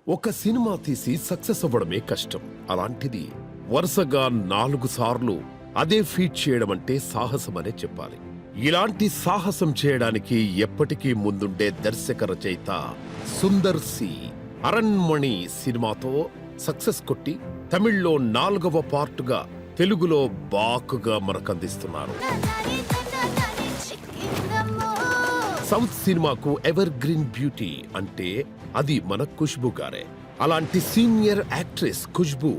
ఒక సినిమా తీసి సక్సెస్ అవ్వడమే కష్టం. అలాంటిది వరుసగా 4 సార్లు అదే ఫీట్ చేయడం అంటే సాహసమనే చెప్పాలి. ఇలాంటి సాహసం చేయడానికి ఎప్పటికీ ముందుండే దర్శక రచయిత సుందర్ సి అరణ్మణి సినిమాతో సక్సెస్ కొట్టి తమిళ్లో 4వ పార్టుగా తెలుగులో బాకుగా మనకందిస్తున్నారు. సౌత్ సినిమాకు ఎవర్ గ్రీన్ బ్యూటీ అంటే అది మన ఖుష్బూ గారే. అలాంటి సీనియర్ యాక్ట్రెస్ ఖుష్బూ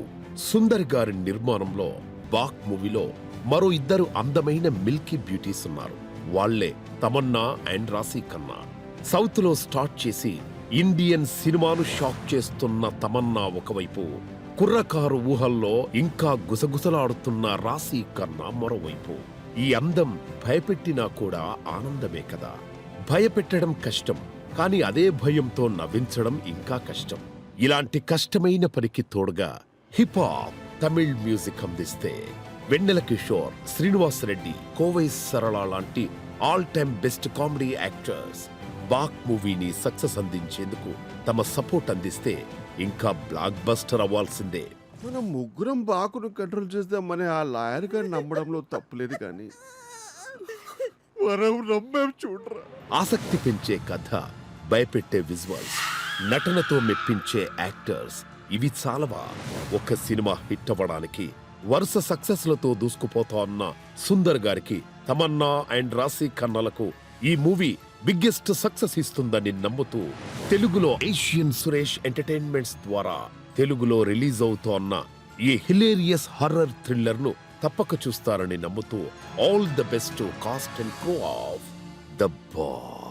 సుందర్ గారి నిర్మాణంలో బాక్ మూవీలో మరో 2 అందమైన మిల్కీ బ్యూటీస్ ఉన్నారు. వాళ్లే Tamannaah and Rashi Khanna. South లో స్టార్ట్ చేసి ఇండియన్ సినిమాను షాక్ చేస్తున్న తమన్నా ఒకవైపు, కుర్రకారు ఊహల్లో ఇంకా గుసగుసలాడుతున్న రాశీ ఖన్నా మరోవైపు. ఈ అందం భయపెట్టినా కూడా ఆనందమే కదా. భయపెట్టడం కష్టం, కానీ అదే భయంతో నవ్వించడం ఇంకా కష్టం. ఇలాంటి కష్టమైన పనికి తోడుగా హిప్ హాప్ తమిళ్ మ్యూజిక్ అందిస్తే వెన్నెల కిషోర్, శ్రీనివాస్ రెడ్డి, కోవై సరళ లాంటి all time best comedy actors బాక్ మూవీని సక్సెస్ అందించేందుకు తమ సపోర్ట్ అందిస్తే ఇంకా బ్లాక్ బస్టర్ అవ్వాల్సిందే. మనం ముగ్గురం బాకును కంట్రోల్ చేద్దామని ఆ లాయర్ గారిని నమ్మడంలో తప్పులేదు, కానీ మనం నమ్మేం చూడరా. ఆసక్తి పెంచే కథ, భయపెట్టే విజువల్స్, నటనతో మెప్పించే యాక్టర్స్ ఇవి చాలవా ఒక సినిమా హిట్ అవ్వడానికి? వరుస సక్సెస్లతో దూసుకుపోతా సుందర్ గారికి, తమన్నా అండ్ రాశీ ఖన్నాలకు ఈ మూవీ బిగ్గెస్ట్ సక్సెస్ ఇస్తుందని నమ్ముతూ తెలుగులో ఏషియన్ సురేష్ ఎంటర్టైన్మెంట్స్ ద్వారా తెలుగులో రిలీజ్ అవుతోన్న ఈ హిలేరియస్ హర్రర్ థ్రిల్లర్ ను తప్పక చూస్తారని నమ్ముతూ all the best cost and crew of the boy.